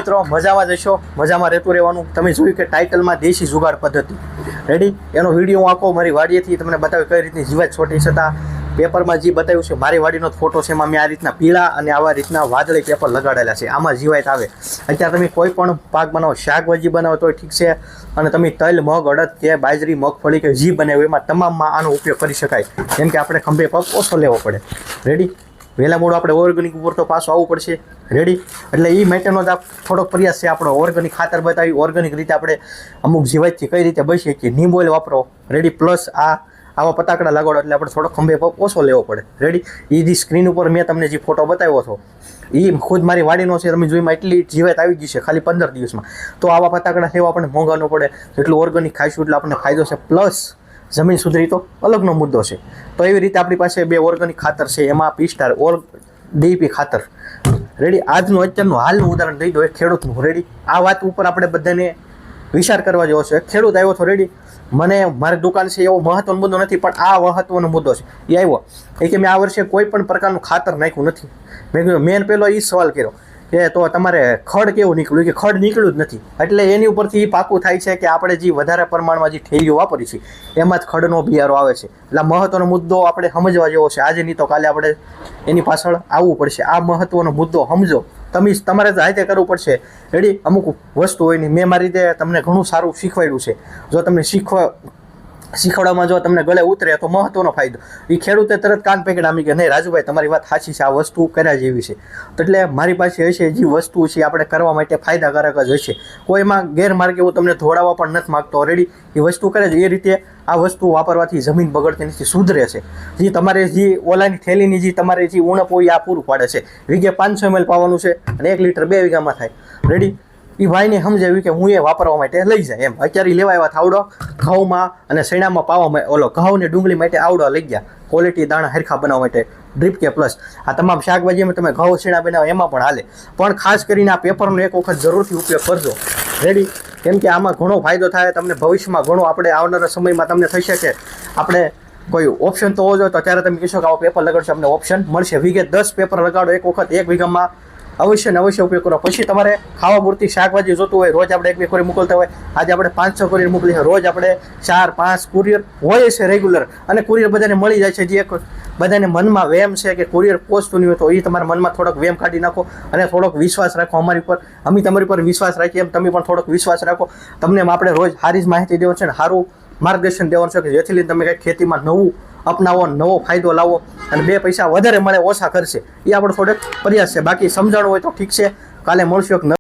મિત્રો મજામાં જશો, મજામાં રહેતું રહેવાનું। તમે જોયું કે ટાઇટલમાં દેશી જુગાડ પદ્ધતિ રેડી, એનો વિડીયો હું આખો મારી વાડીએથી તમને બતાવ્યું કઈ રીતની જીવાત છોટી છતાં પેપરમાં જે બતાવ્યું છે મારી વાડીનો ફોટો છે, એમાં મેં આ રીતના પીળા અને આવા રીતના વાદળી પેપર લગાડેલા છે, આમાં જીવાત આવે। અત્યારે તમે કોઈ પણ પાક બનાવો, શાકભાજી બનાવો તો ઠીક છે, અને તમે તલ, મગ, અડદ કે બાજરી, મગફળી કે જી બનાવ્યું એમાં તમામમાં આનો ઉપયોગ કરી શકાય, કેમ કે આપણે ખંભે પગ ઓછો લેવો પડે રેડી। વહેલા મોડું આપણે ઓર્ગેનિક ઉપર તો પાછું આવવું પડશે રેડી, એટલે એ માટેનો જ થોડોક પ્રયાસ છે આપણો। ઓર્ગેનિક ખાતર બતાવી, ઓર્ગેનિક રીતે આપણે અમુક જીવાતથી કઈ રીતે બચી શકીએ, નીમ ઓઇલ વાપરો રેડી, પ્લસ આવા પતાકડા લગાડો એટલે આપણે થોડો ખંભે પગ ઓછો લેવો પડે રેડી। એ જે સ્ક્રીન ઉપર મેં તમને જે ફોટો બતાવ્યો હતો એ ખુદ મારી વાડીનો છે, તમે જોઈમાં એટલી જીવાત આવી ગઈ છે ખાલી 15 દિવસમાં। તો આવા પતાકડા લેવા આપણને મોંઘા ન પડે, જેટલું ઓર્ગેનિક ખાઈશું એટલે આપણને ફાયદો છે, પ્લસ જમીન સુધરી તો અલગનો મુદ્દો છે। તો એવી રીતે આપણી પાસે 2 ઓર્ગેનિક ખાતર છે, એમાં પી-સ્ટાર ઓર ડીપી ખાતર રેડી। આજનું અત્યારનું હાલનું ઉદાહરણ દઈ દો એક ખેડૂતનું રેડી। આ વાત ઉપર આપણે બધાને વિચાર કરવા જેવો છે। ખેડૂત આવ્યો હતો રેડી, મને મારી દુકાન છે એવો મહત્વનો મુદ્દો નથી, પણ આ મહત્વનો મુદ્દો છે। એ આવ્યો કે મેં આ વર્ષે કોઈ પણ પ્રકારનું ખાતર નાખ્યું નથી। મેં કીધું, મેન પહેલો એ સવાલ કર્યો કે તો તમારે ખડ કેવું નીકળ્યું, કે ખડ નીકળ્યું જ નથી। એટલે એની ઉપરથી પાકું થાય છે કે આપણે જે વધારે પ્રમાણમાં જે ઠેલીઓ વાપરી છે એમાં જ ખડનો બિયારો આવે છે। એટલે મહત્વનો મુદ્દો આપણે સમજવા જેવો છે, આજે નહીં તો કાલે આપણે એની પાછળ આવવું પડશે। આ મહત્વનો મુદ્દો સમજો, તમારે તો હાથે કરવું પડશે રેડી। અમુક વસ્તુ હોય નહીં, મેં મારી રીતે તમને ઘણું સારું શીખવાડ્યું છે, જો તમને શીખવાડવામાં જો તમને ગળે ઉતરે તો મહત્વનો ફાયદો। એ ખેડૂતે તરત કાન પકડામી કે નહીં રાજુભાઈ તમારી વાત સાચી છે, આ વસ્તુ કર્યા જેવી છે। તો એટલે મારી પાસે હશે જે વસ્તુ છે આપણે કરવા માટે ફાયદાકારક જ હશે, કોઈમાં ગેરમાર્ગે હું તમને ધોડાવવા પણ નથી માગતો રેડી। એ વસ્તુ કરે છે એ રીતે આ વસ્તુ વાપરવાથી જમીન બગડતી નથી, સુધરે છે। જે તમારે જે ઓલાની થેલીની જે તમારે જે ઉણપ હોય આ પૂરું પાડે છે। વીઘે 500 ml પાવાનું છે અને 1 લીટર 2 વીઘામાં થાય રેડી। એ ભાઈને સમજાવ્યું કે હું એ વાપરવા માટે લઈ જાય એમ। અત્યારે લેવા આવ્યા થાવડો ઘઉંમાં અને શેણામાં પાવામાં, ઓલો ઘઉં ને ડુંગળી માટે આવડો લઈ ગયા, ક્વોલિટી દાણા હરખા બનાવવા માટે ડ્રીપ કે પ્લસ। આ તમામ શાકભાજીમાં તમે ઘઉં શેણા બનાવો એમાં પણ હાલે, પણ ખાસ કરીને આ પેપરનો એક વખત જરૂરથી ઉપયોગ કરજો રેડી, કેમ કે આમાં ઘણો ફાયદો થાય તમને ભવિષ્યમાં, ઘણો આપણે આવનારા સમયમાં તમને થશે કે આપણે કોઈ ઓપ્શન તો હોવો જોઈએ, તો ત્યારે તમે કહેશો કે આવો પેપર લગાડશો, અમને ઓપ્શન મળશે। વીઘે 10 પેપર લગાડો એક વખત, 1 વીઘામાં અવશ્ય ને અવશ્ય ઉપયોગ કરો। પછી તમારે ખાવા પૂરતી શાકભાજી જોતું હોય, રોજ આપણે 1-2 કોરી મોકલતા હોય, આજે આપણે 500 કોરિયર મોકલી છે, રોજ આપણે 4-5 કુરિયર હોય છે રેગ્યુલર, અને કુરિયર બધાને મળી જાય છે। જે એક બધાને મનમાં વેમ છે કે કુરિયર પહોંચતું નહીં હોય, તો એ તમારા મનમાં થોડોક વેમ કાઢી નાખો અને થોડોક વિશ્વાસ રાખો અમારી પર, અમે તમારી પર વિશ્વાસ રાખીએ એમ તમે પણ થોડોક વિશ્વાસ રાખો। તમને આપણે રોજ સારી જ માહિતી દેવાની છે ને સારું માર્ગદર્શન દેવાનું છે, કે જેથી લઈને તમે કંઈક ખેતીમાં નવું અપનાવો, નવો ફાયદો લાવો અને 2 પૈસા વધારે મળે ઓછા ખર્ચે, એ આપણો થોડોક પ્રયાસ છે। બાકી સમજાણું હોય તો ઠીક છે, કાલે મળશું એક